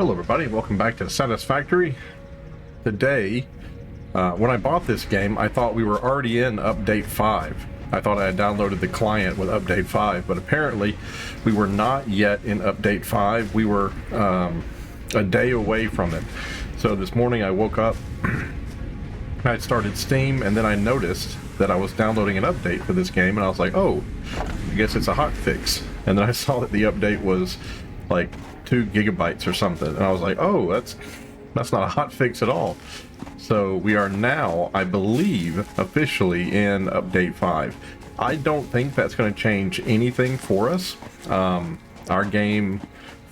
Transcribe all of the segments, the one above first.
Hello everybody, welcome back to Satisfactory. Today, when I bought this game, I thought we were already in Update 5. I thought I had downloaded the client with Update 5, but apparently we were not yet in Update 5. We were a day away from it. So this morning I woke up, I started Steam, and then I noticed that I was downloading an update for this game, and I was like, oh, I guess it's a hotfix. And then I saw that the update was like 2 gigabytes or something, and I was like, oh, that's not a hotfix at all. So we are now, I believe, officially in Update 5. I don't think that's going to change anything for us. Our game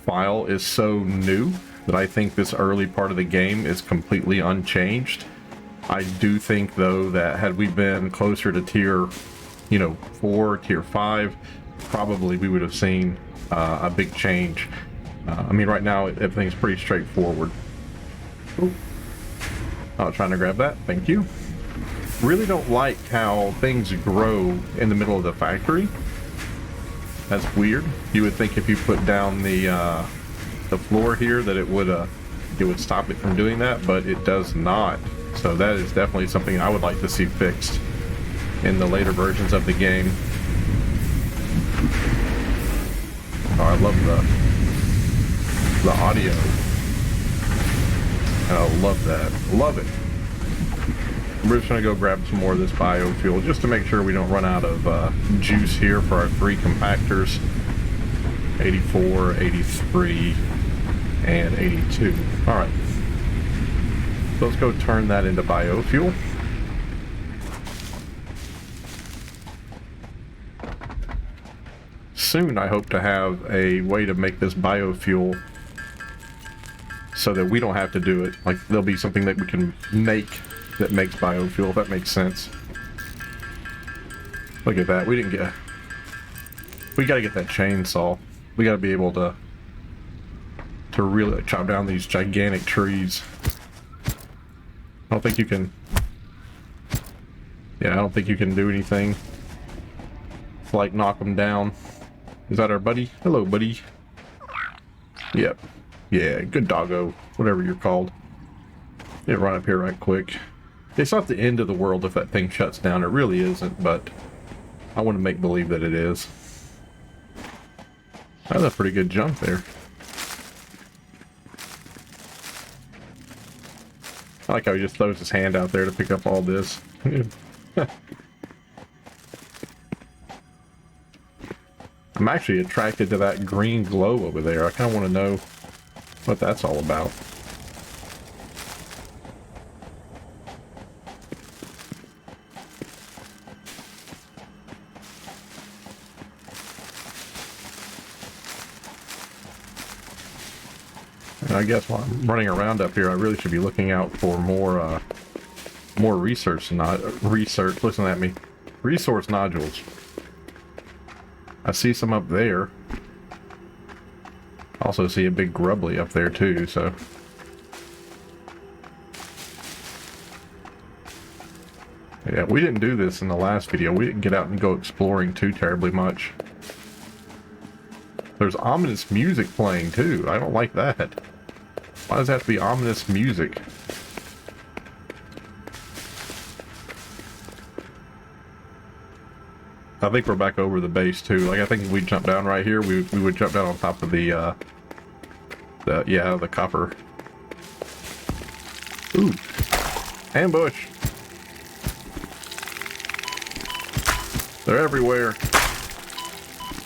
file is so new that I think this early part of the game is completely unchanged. I do think, though, that had we been closer to tier, 4, tier 5, probably we would have seen a big change. I mean, right now, everything's pretty straightforward. Ooh. I was trying to grab that. Thank you. Really don't like how things grow in the middle of the factory. That's weird. You would think if you put down the floor here that it would stop it from doing that, but it does not. So that is definitely something I would like to see fixed in the later versions of the game. Oh, I love the audio. I love that. Love it. We're just going to go grab some more of this biofuel just to make sure we don't run out of juice here for our 3 compactors. 84, 83, and 82. Alright. So let's go turn that into biofuel. Soon I hope to have a way to make this biofuel so that we don't have to do it. Like, there'll be something that we can make that makes biofuel, if that makes sense. Look at that. We gotta get that chainsaw. We gotta be able to really chop down these gigantic trees. I don't think you can... Yeah, I don't think you can do anything to, like, knock them down. Is that our buddy? Hello, buddy. Yep. Yeah, good doggo. Whatever you're called. Yeah, run up here right quick. It's not the end of the world if that thing shuts down. It really isn't, but I want to make believe that it is. That's a pretty good jump there. I like how he just throws his hand out there to pick up all this. I'm actually attracted to that green glow over there. I kind of want to know what that's all about. And I guess while I'm running around up here, I really should be looking out for more research, listen at me, resource nodules. I see some up there. Also see a big grubbly up there too, so. Yeah, we didn't do this in the last video. We didn't get out and go exploring too terribly much. There's ominous music playing too. I don't like that. Why does it have to be ominous music? I think we're back over the base too. Like, I think if we jump down right here, we would jump down on top of the copper. Ooh, ambush! They're everywhere.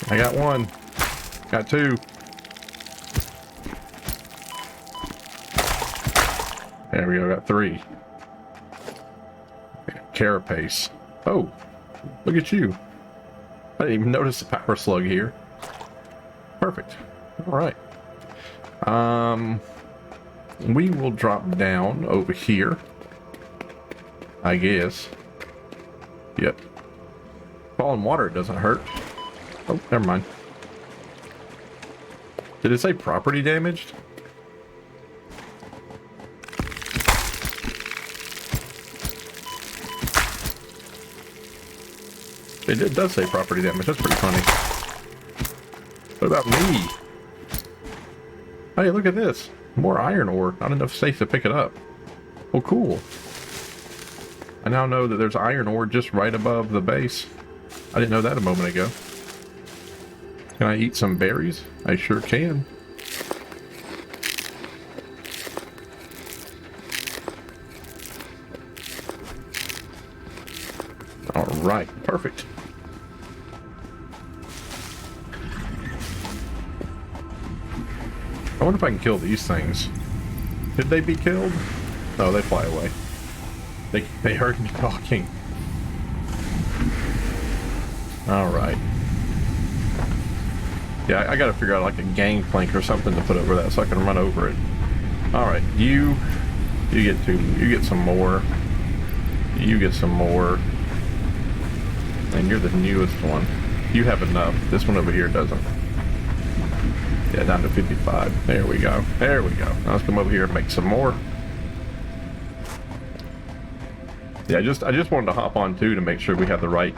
I got 1. Got 2. There we go. Got 3. Carapace. Oh, look at you. I didn't even notice the power slug here. Perfect. Alright. We will drop down over here, I guess. Yep. Falling water doesn't hurt. Oh, never mind. Did it say property damaged? It does say property damage. That's pretty funny. What about me? Hey, look at this. More iron ore. Not enough space to pick it up. Well, cool. I now know that there's iron ore just right above the base. I didn't know that a moment ago. Can I eat some berries? I sure can. Alright, perfect. I wonder if I can kill these things. Did they be killed? Oh, they fly away. They heard me talking. Alright. Yeah, I gotta figure out like a gangplank or something to put over that so I can run over it. Alright, you get some more. You get some more. And you're the newest one. You have enough. This one over here doesn't. Yeah, down to 55. There we go. There we go. Now let's come over here and make some more. Yeah, I just wanted to hop on too to make sure we have the right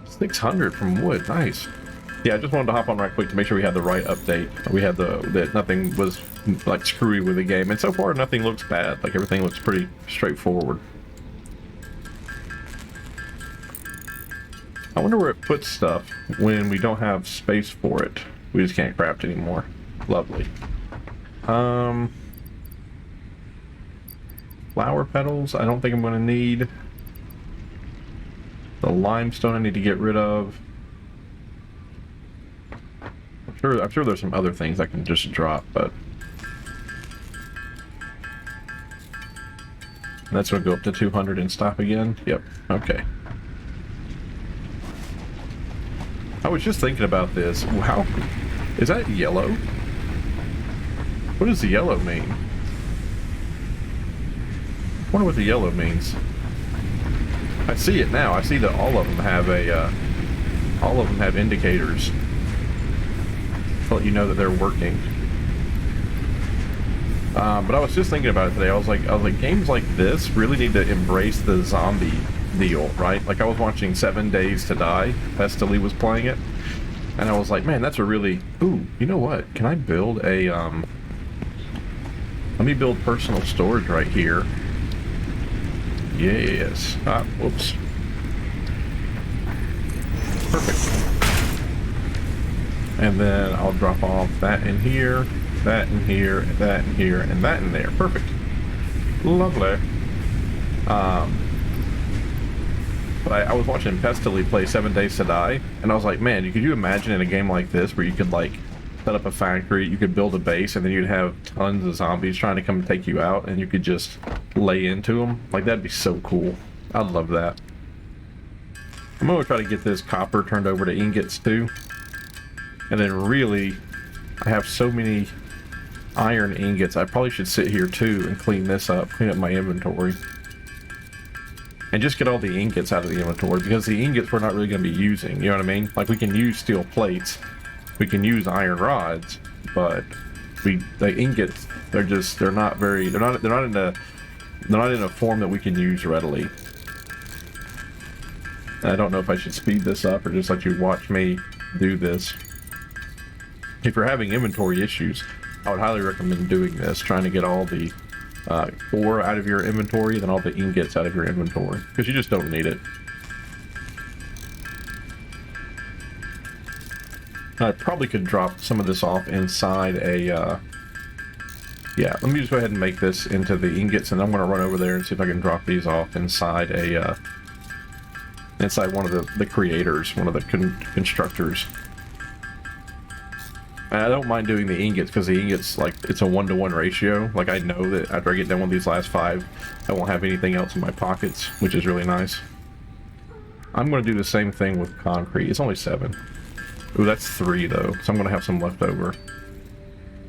600 from wood. Nice. Yeah, I just wanted to hop on right quick to make sure we had the right update. We had that nothing was like screwy with the game, and so far nothing looks bad. Like everything looks pretty straightforward. I wonder where it puts stuff when we don't have space for it. We just can't craft anymore. Lovely. Flower petals, I don't think I'm going to need. The limestone I need to get rid of. I'm sure there's some other things I can just drop, but that's going to go up to 200 and stop again. Yep. Okay. I was just thinking about this. How is that yellow? What does the yellow mean? I wonder what the yellow means. I see it now. I see that all of them have indicators to let you know that they're working. But I was just thinking about it today. I was like, games like this really need to embrace the zombie deal, right? Like I was watching 7 Days to Die. Festily was playing it, and I was like, man, that's a really. Ooh, you know what? Can I build a Let me build personal storage right here. Yes. Ah, whoops. Perfect. And then I'll drop off that in here, that in here, that in here, and that in there. Perfect. Lovely. But I was watching Pestily play 7 Days to Die, and I was like, man, could you imagine in a game like this where you could like set up a factory, you could build a base, and then you'd have tons of zombies trying to come and take you out, and you could just lay into them? Like, that'd be so cool. I'd love that. I'm gonna try to get this copper turned over to ingots too. And then really, I have so many iron ingots, I probably should sit here too and clean this up, clean up my inventory. And just get all the ingots out of the inventory, because the ingots we're not really going to be using, you know what I mean? Like, we can use steel plates, we can use iron rods, but the ingots, they're not in a form that we can use readily. I don't know if I should speed this up or just let you watch me do this. If you're having inventory issues, I would highly recommend doing this, trying to get all the ore out of your inventory, then all the ingots out of your inventory, because you just don't need it. I probably could drop some of this off inside a yeah, let me just go ahead and make this into the ingots, and I'm going to run over there and see if I can drop these off inside a inside one of the creators, one of the constructors. And I don't mind doing the ingots, because the ingots, like, it's a 1-to-1 ratio. Like, I know that after I get done with these last 5, I won't have anything else in my pockets, which is really nice. I'm going to do the same thing with concrete. It's only 7. Ooh, that's 3 though, so I'm going to have some left over.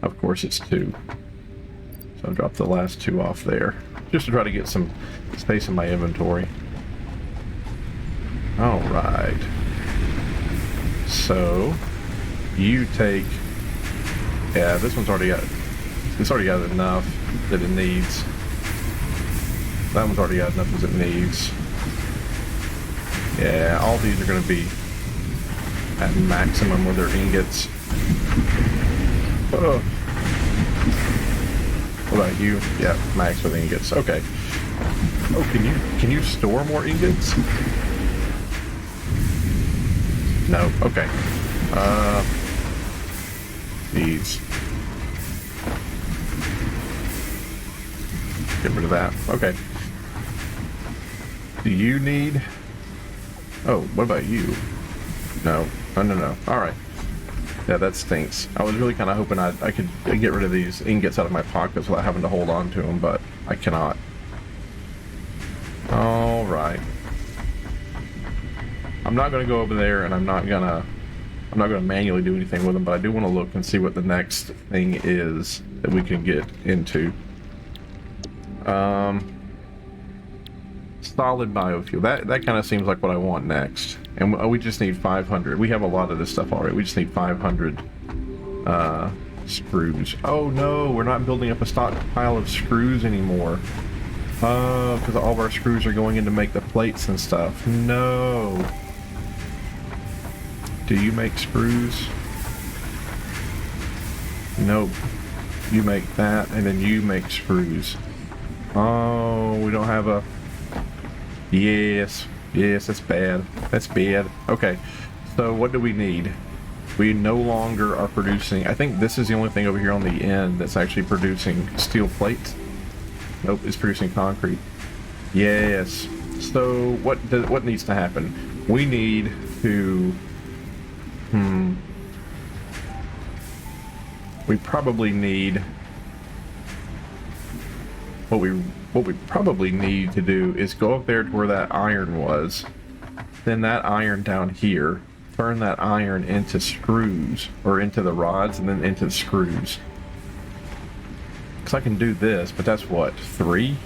Of course it's 2. So I'll drop the last 2 off there, just to try to get some space in my inventory. Alright. So, you take... Yeah, this one's already got... It's already got enough that it needs. That one's already got enough as it needs. Yeah, all these are going to be... at maximum with their ingots. Oh. What about you? Yeah, max with ingots. Okay. Oh, can you store more ingots? No. Okay. These. Get rid of that. Okay. Do you need... Oh, what about you? No. No. Alright. Yeah, that stinks. I was really kind of hoping I could get rid of these ingots out of my pockets without having to hold on to them, but I cannot. Alright. I'm not going to go over there, and I'm not going to manually do anything with them, but I do want to look and see what the next thing is that we can get into. Solid biofuel. That kind of seems like what I want next. And we just need 500. We have a lot of this stuff already. We just need 500 screws. Oh no, we're not building up a stockpile of screws anymore. Because all of our screws are going in to make the plates and stuff. No. Do you make screws? Nope. You make that, and then you make screws. Oh, we don't have a... Yes, that's bad. That's bad. Okay, so what do we need? We no longer are producing... I think this is the only thing over here on the end that's actually producing steel plates. Nope, it's producing concrete. Yes. So what needs to happen? We need to... We probably need... What we probably need to do is go up there to where that iron was, then that iron down here, turn that iron into screws, or into the rods, and then into the screws. Because I can do this, but that's what, 3?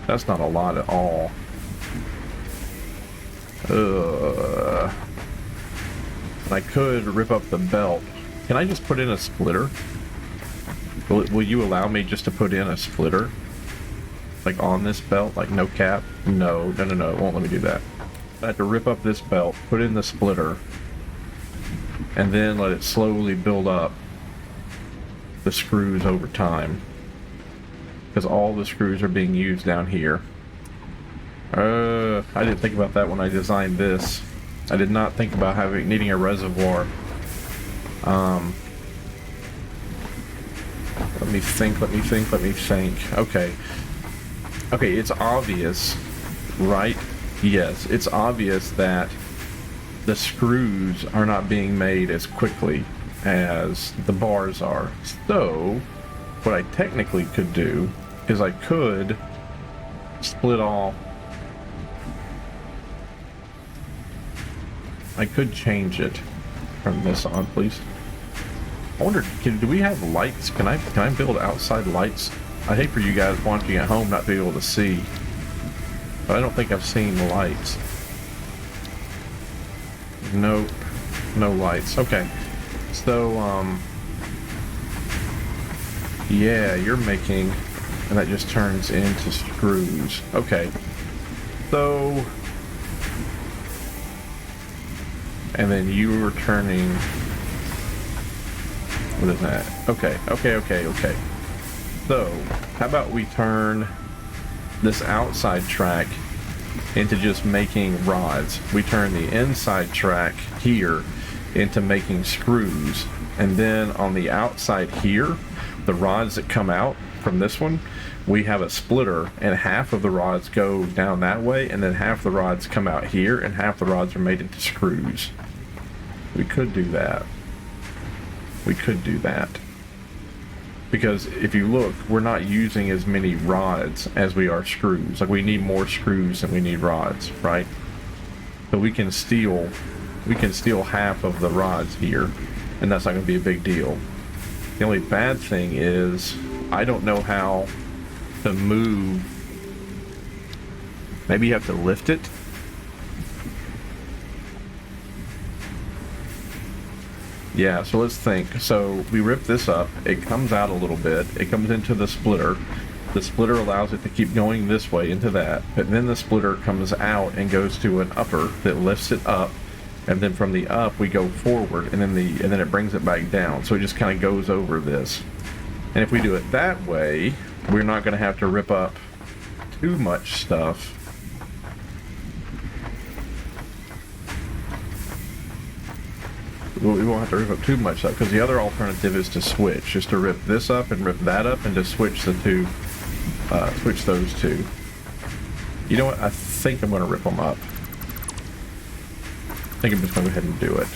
That's not a lot at all. And I could rip up the belt. Can I just put in a splitter? Will you allow me just to put in a splitter? Like on this belt? Like no cap? No, it won't let me do that. I have to rip up this belt, put in the splitter, and then let it slowly build up the screws over time. Because all the screws are being used down here. I didn't think about that when I designed this. I did not think about needing a reservoir. Let me think. Okay, it's obvious, right? Yes, it's obvious that the screws are not being made as quickly as the bars are. So, what I technically could do is I could split all... I could change it. Turn this on, please. I wonder, do we have lights? Can I build outside lights? I hate for you guys watching at home not to be able to see, but I don't think I've seen lights. Nope, no lights. Okay, so yeah, you're making, and that just turns into screws. Okay, so, and then you were turning. What is that? Okay. So, how about we turn this outside track into just making rods. We turn the inside track here into making screws. And then on the outside here, the rods that come out from this one, we have a splitter, and half of the rods go down that way, and then half the rods come out here, and half the rods are made into screws. We could do that. Because if you look, we're not using as many rods as we are screws. Like, we need more screws than we need rods, right? So we can steal half of the rods here, and that's not going to be a big deal. The only bad thing is I don't know how to move. Maybe you have to lift it. Yeah, so let's think. So we rip this up, it comes out a little bit, it comes into the splitter. The splitter allows it to keep going this way into that, but then the splitter comes out and goes to an upper that lifts it up, and then from the up we go forward, and then it brings it back down. So it just kind of goes over this. And if we do it that way, we're not going to have to rip up too much stuff. We won't have to rip up too much stuff, because the other alternative is to switch, just to rip this up and rip that up, and just switch the two, switch those two. You know what? I think I'm going to rip them up. I think I'm just going to go ahead and do it.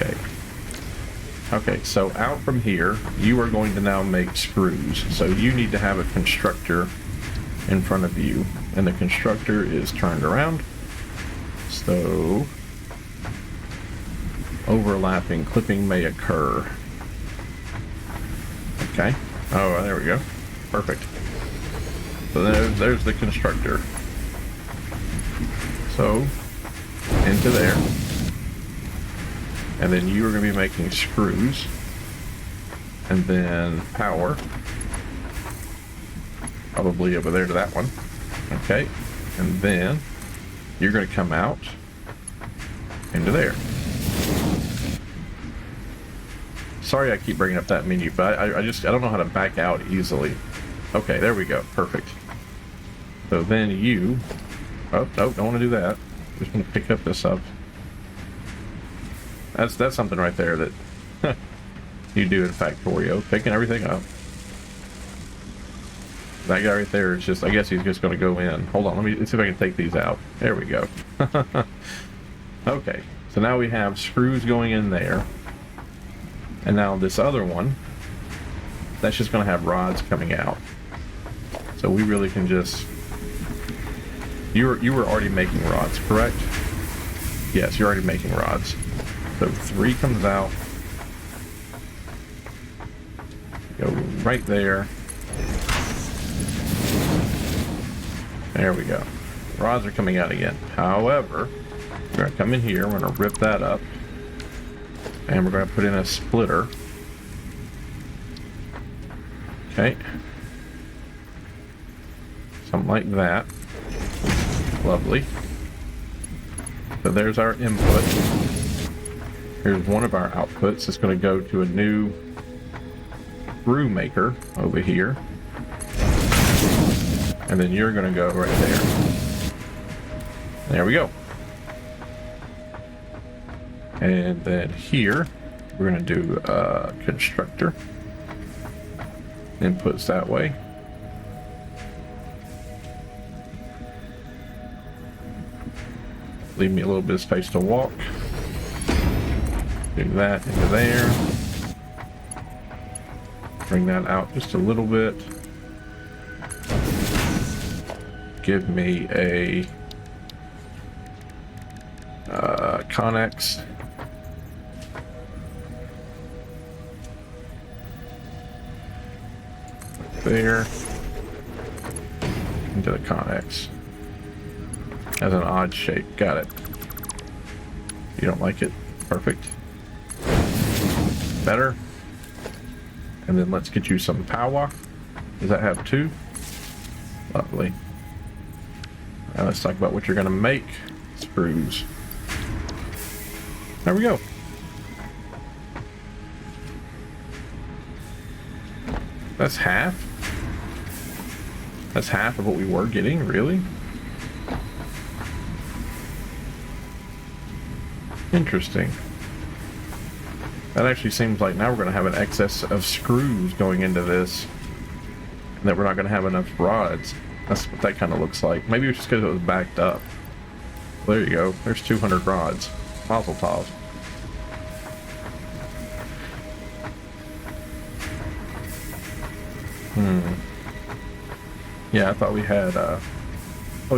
Okay. Okay, so out from here, you are going to now make screws. So you need to have a constructor in front of you, and the constructor is turned around. So overlapping clipping may occur. Okay. Oh, there we go. Perfect. So there's the constructor. So into there. And then you are going to be making screws. And then power. Probably over there to that one. Okay. And then you're going to come out into there. Sorry I keep bringing up that menu, but I don't know how to back out easily. Okay, there we go. Perfect. So then you... Oh, no, don't want to do that. Just want to pick up this up. That's something right there that you do in Factorio, picking everything up. That guy right there is just, I guess he's just going to go in. Hold on, let's see if I can take these out. There we go. Okay, so now we have screws going in there. And now this other one, that's just going to have rods coming out. So we really can just... You were already making rods, correct? Yes, you're already making rods. So 3 comes out. Go right there. There we go. Rods are coming out again. However, we're going to come in here, we're going to rip that up. And we're going to put in a splitter. Okay. Something like that. Lovely. So there's our input. Here's one of our outputs. It's going to go to a new screw maker over here. And then you're going to go right there. There we go. And then here, we're going to do constructor. Inputs that way. Leave me a little bit of space to walk. Do that into there. Bring that out just a little bit. Give me a Connex. There. Into the Connex. As an odd shape. Got it. You don't like it? Perfect. Better. And then let's get you some power. Does that have 2? Lovely. Now let's talk about what you're going to make. Screws. There we go. That's half? That's half of what we were getting, really? Interesting. That actually seems like now we're going to have an excess of screws going into this, and that we're not going to have enough rods. That's what that kind of looks like. Maybe it's just because it was backed up. Well, there you go. There's 200 rods. Mazel tov. Yeah, I thought we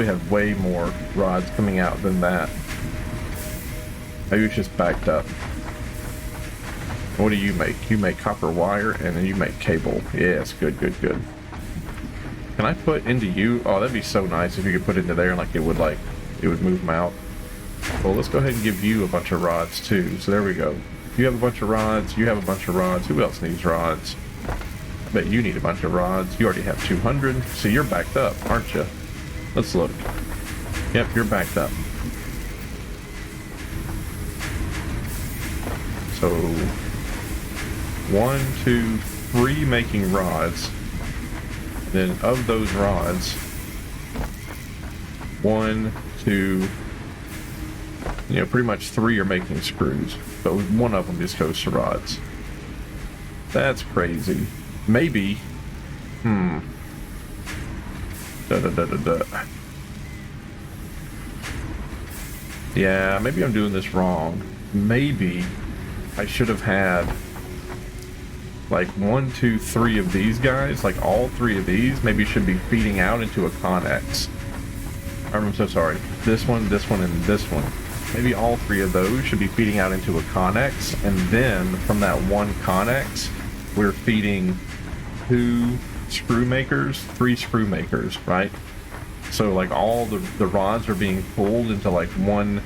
had way more rods coming out than that. Maybe it's just backed up. What do you make? You make copper wire, and then you make cable. Yes, good, good, good. Can I put into you? Oh, that'd be so nice if you could put into there, and it would move them out. Well, let's go ahead and give you a bunch of rods too. So there we go. You have a bunch of rods. You have a bunch of rods. Who else needs rods? Bet you need a bunch of rods. You already have 200. So you're backed up, aren't you? Let's look. Yep, you're backed up. So 1, 2, 3 making rods. Then of those rods, 1, 2, you know, pretty much 3 are making screws, but one of them just goes to rods. That's crazy. Maybe, Yeah, maybe I'm doing this wrong. Maybe I should have had like 1, 2, 3 of these guys, like all 3 of these maybe should be feeding out into a connex. I'm so sorry. This one, and this one. Maybe all 3 of those should be feeding out into a connex, and then from that one connex, we're feeding 2 screw makers, 3 screw makers, right? So like all the rods are being pulled into like one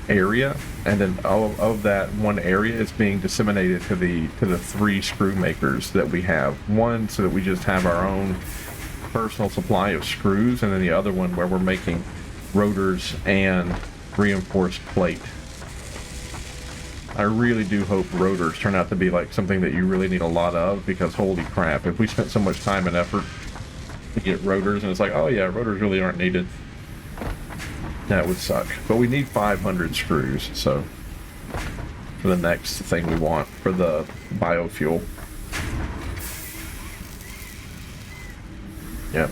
area, and then all of that one area is being disseminated to the 3 screw makers that we have. One so that we just have our own personal supply of screws, and then the other one where we're making rotors and reinforced plate. I really do hope rotors turn out to be like something that you really need a lot of, because holy crap, if we spent so much time and effort to get rotors and it's like, oh yeah, rotors really aren't needed, that would suck. But we need 500 screws, so for the next thing we want for the biofuel. Yep.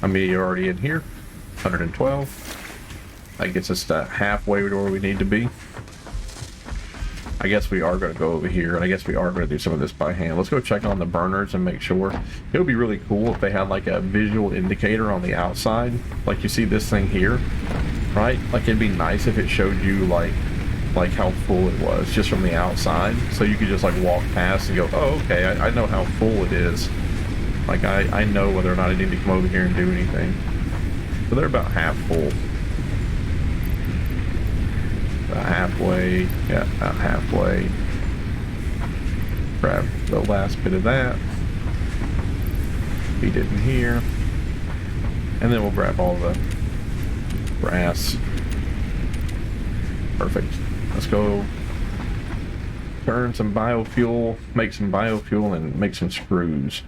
I mean, you're already in here. 112. That gets us to halfway to where we need to be. I guess we are going to go over here, and I guess we are going to do some of this by hand. Let's go check on the burners and make sure. It would be really cool if they had like a visual indicator on the outside, like you see this thing here, right? Like it'd be nice if it showed you like how full it was just from the outside, so you could just like walk past and go, oh okay, I know how full it is. Like I know whether or not I need to come over here and do anything. So they're about half full. About halfway, yeah, about halfway. Grab the last bit of that. Feed it in here. And then we'll grab all the brass. Perfect. Let's go turn some biofuel, make some biofuel, and make some screws.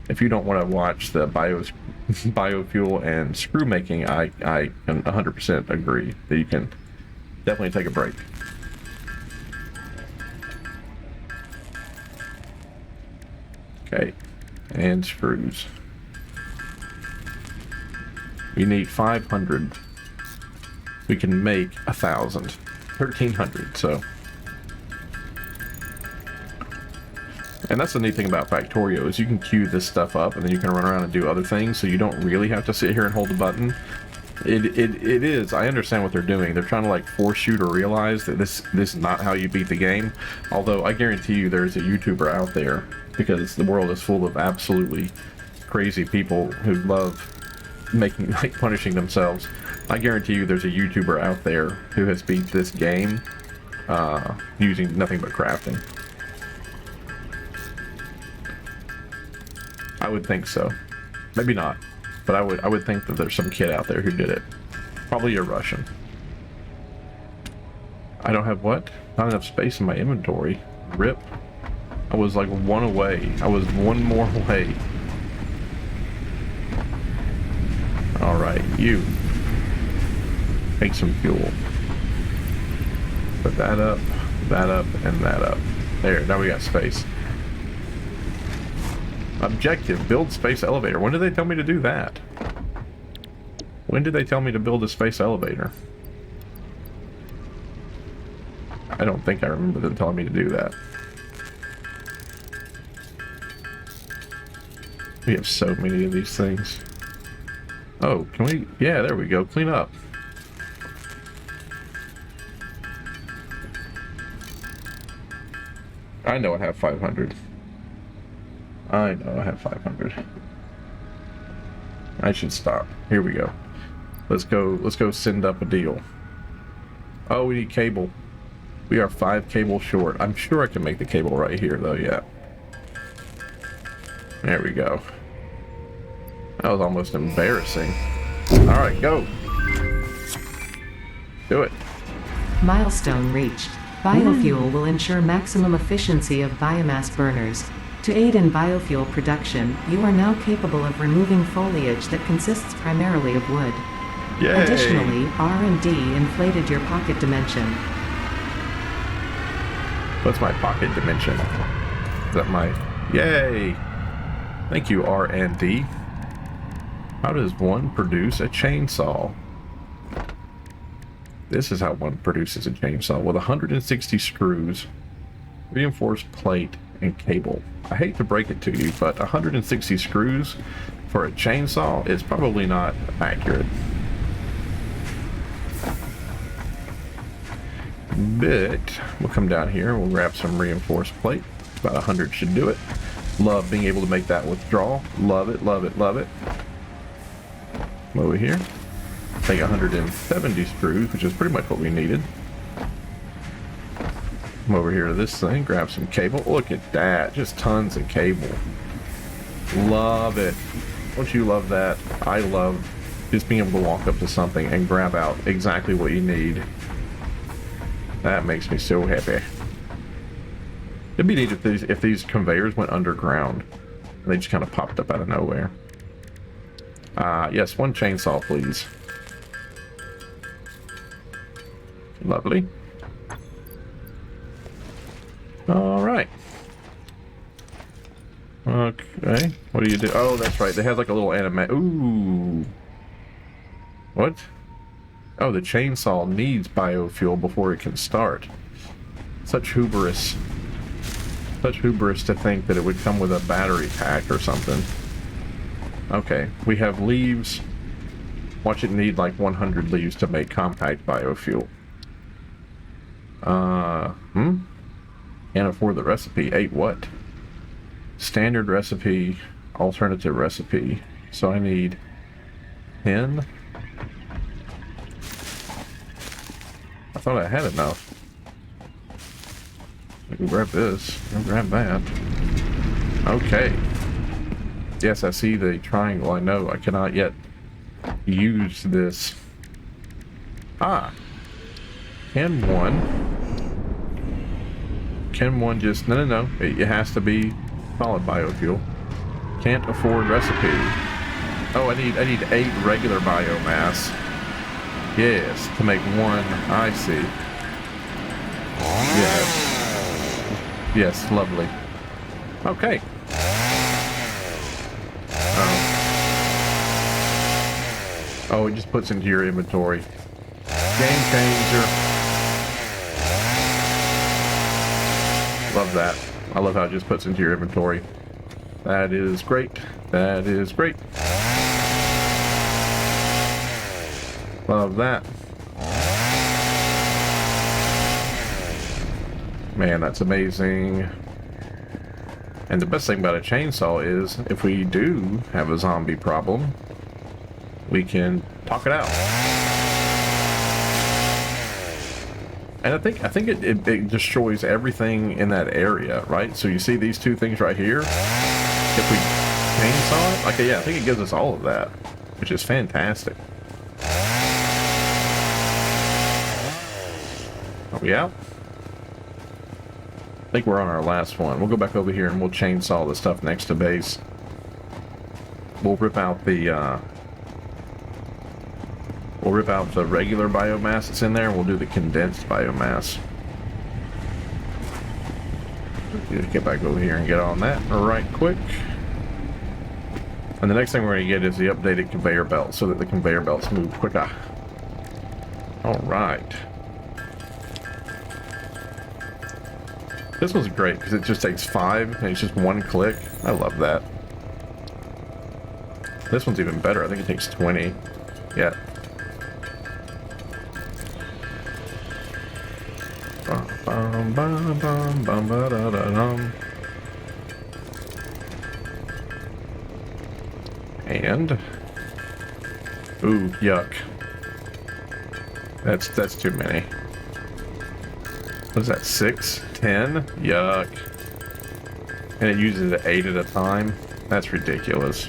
If you don't want to watch the biofuel and screw making, I can 100% agree that you can definitely take a break. Okay, and screws. We need 500. We can make 1,000. 1,300, so. And that's the neat thing about Factorio, is you can queue this stuff up and then you can run around and do other things, so you don't really have to sit here and hold the button. It is, I understand what they're doing. They're trying to like force you to realize that this is not how you beat the game. Although I guarantee you there's a YouTuber out there, because the world is full of absolutely crazy people who love making, like, punishing themselves. I guarantee you there's a YouTuber out there who has beat this game using nothing but crafting. I would think so. Maybe not, but I would think that there's some kid out there who did it. Probably a Russian. I don't have what? Not enough space in my inventory. Rip. I was like one away. I was one more away. Alright, you. Make some fuel. Put that up, and that up. There, now we got space. Objective, build space elevator. When did they tell me to do that? When did they tell me to build a space elevator? I don't think I remember them telling me to do that. We have so many of these things. Oh, can we? Yeah, there we go. Clean up. I know I have 500. I know I have 500. I should stop. Here we go. Let's go send up a deal. Oh, we need cable. We are 5 cables short. I'm sure I can make the cable right here, though, yeah. There we go. That was almost embarrassing. Alright, go. Do it. Milestone reached. Biofuel will ensure maximum efficiency of biomass burners. To aid in biofuel production, you are now capable of removing foliage that consists primarily of wood. Yay! Additionally, R&D inflated your pocket dimension. What's my pocket dimension? Is that my... Yay! Thank you, R&D. How does one produce a chainsaw? This is how one produces a chainsaw with 160 screws, reinforced plate, and cable. I hate to break it to you, but 160 screws for a chainsaw is probably not accurate. But we'll come down here, we'll grab some reinforced plate. About 100 should do it. Love being able to make that withdrawal. Love it, love it, love it. Over here. Take 170 screws, which is pretty much what we needed. Come over here to this thing, grab some cable. Look at that, just tons of cable. Love it. Don't you love that? I love just being able to walk up to something and grab out exactly what you need. That makes me so happy. It'd be neat if these conveyors went underground and they just kind of popped up out of nowhere. Yes, one chainsaw, please. Lovely. Alright. Okay. What do you do? Oh, that's right. They have like a little anima... Ooh. What? Oh, the chainsaw needs biofuel before it can start. Such hubris. Such hubris to think that it would come with a battery pack or something. Okay, we have leaves. Watch it need like 100 leaves to make compact biofuel. Can't afford the recipe. 8 what? Standard recipe, alternative recipe. So I need 10. I thought I had enough. I can grab this. I'll grab that. Okay. Yes, I see the triangle. I know I cannot yet use this. Ah. Can one just... No. It has to be solid biofuel. Can't afford recipe. Oh, I need 8 regular biomass. Yes, to make 1. I see. Yes. Yes, lovely. Okay. Oh, it just puts into your inventory. Game changer. Love that. I love how it just puts into your inventory. That is great. That is great. Love that. Man, that's amazing. And the best thing about a chainsaw is, if we do have a zombie problem, we can talk it out. And I think it destroys everything in that area, right? So you see these 2 things right here? If we chainsaw it, like, yeah, I think it gives us all of that, which is fantastic. Are we out? I think we're on our last one. We'll go back over here and we'll chainsaw the stuff next to base. We'll rip out the regular biomass that's in there, and we'll do the condensed biomass. Just get back over here and get on that right quick. And the next thing we're going to get is the updated conveyor belt, so that the conveyor belts move quicker. Alright. This one's great because it just takes 5 and it's just 1 click. I love that. This one's even better. I think it takes 20. Yeah. And ooh, yuck. That's too many. What is that, 6? 10? Yuck. And it uses it 8 at a time? That's ridiculous.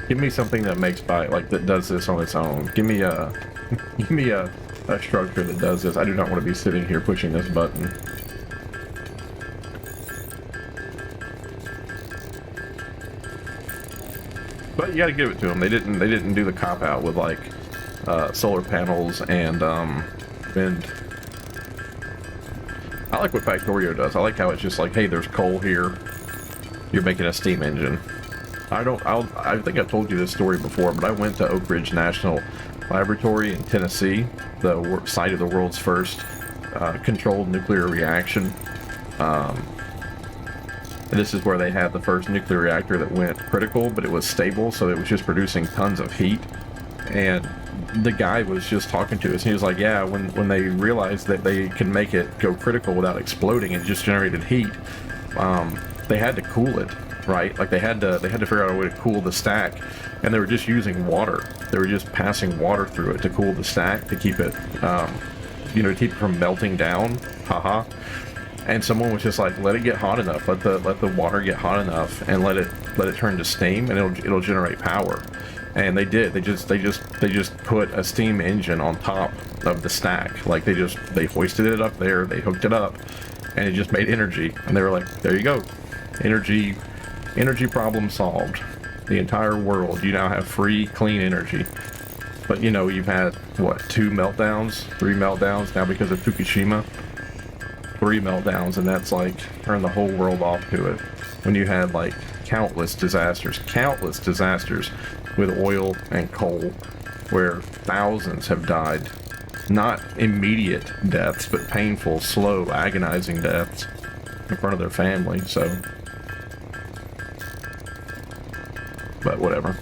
Give me something that makes like that does this on its own. Give me a give me a structure that does this. I do not want to be sitting here pushing this button. But you got to give it to them. They didn't do the cop out with like solar panels and wind. I like what Factorio does. I like how it's just like, hey, there's coal here. You're making a steam engine. I think I've told you this story before, but I went to Oak Ridge National Laboratory in Tennessee, the site of the world's first controlled nuclear reaction. And this is where they had the first nuclear reactor that went critical, but it was stable, so it was just producing tons of heat. And the guy was just talking to us, and he was like, yeah, when they realized that they could make it go critical without exploding, it just generated heat. They had to cool it, right? Like they had to figure out a way to cool the stack, and they were just using water. They were just passing water through it to cool the stack, to keep it, to keep it from melting down. Haha. And someone was just like, let it get hot enough, let the water get hot enough, and let it turn to steam, and it'll generate power. And they did. They just put a steam engine on top of the stack. Like they hoisted it up there, they hooked it up, and it just made energy. And they were like, there you go. Energy problem solved. The entire world, you now have free, clean energy. But you've had, what, 3 meltdowns now because of Fukushima? 3 meltdowns, and that's like turned the whole world off to it. When you had like countless disasters with oil and coal, where thousands have died. Not immediate deaths, but painful, slow, agonizing deaths in front of their family, so. But whatever.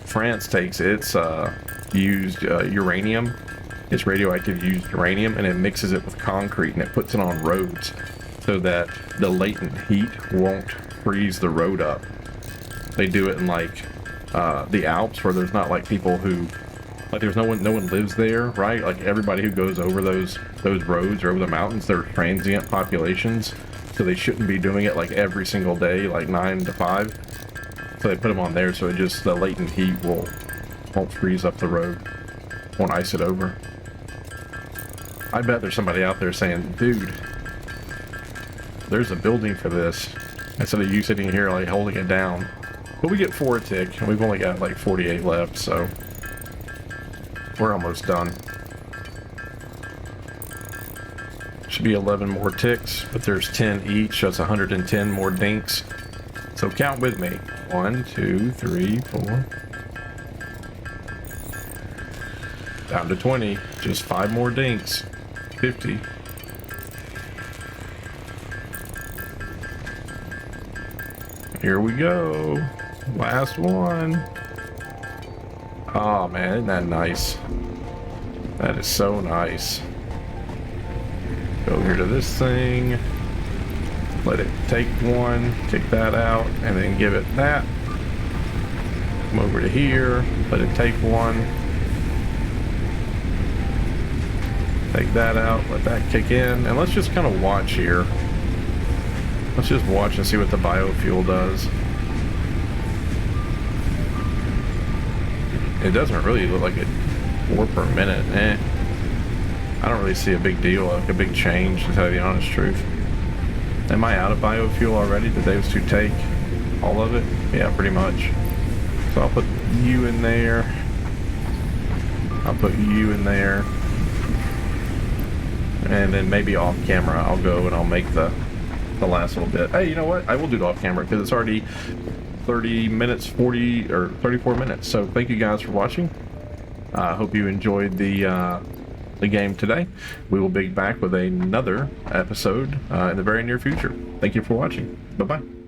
France takes its used uranium, its radioactive used uranium, and it mixes it with concrete, and it puts it on roads so that the latent heat won't freeze the road up. They do it in like the Alps, where there's not like people who, like there's no one lives there, right? Like everybody who goes over those roads or over the mountains, they're transient populations, so they shouldn't be doing it like every single day, like 9 to 5. So they put them on there, so the latent heat won't freeze up the road, won't ice it over. I bet there's somebody out there saying, dude, there's a building for this, instead of you sitting here like holding it down. But we get 4 a tick, and we've only got like 48 left, so we're almost done. Should be 11 more ticks, but there's 10 each, so that's 110 more dinks. So count with me. 1, 2, 3, 4. Down to 20. Just 5 more dinks. 50. Here we go. Last one. Oh man, isn't that nice? That is so nice. Go here to this thing. Let it take one, kick that out, and then give it that. Come over to here, let it take one. Take that out, let that kick in, and let's just kind of watch here. Let's just watch and see what the biofuel does. It doesn't really look like it 4 per minute. I don't really see a big deal, like a big change, to tell you the honest truth. Am I out of biofuel already? Did those two take all of it? Yeah, pretty much. So I'll put you in there. I'll put you in there. And then maybe off camera, I'll go and I'll make the last little bit. Hey, you know what? I will do it off camera because it's already 30 minutes, 40 or 34 minutes. So thank you guys for watching. I hope you enjoyed the game today. We will be back with another episode in the very near future. Thank you for watching. Bye-bye.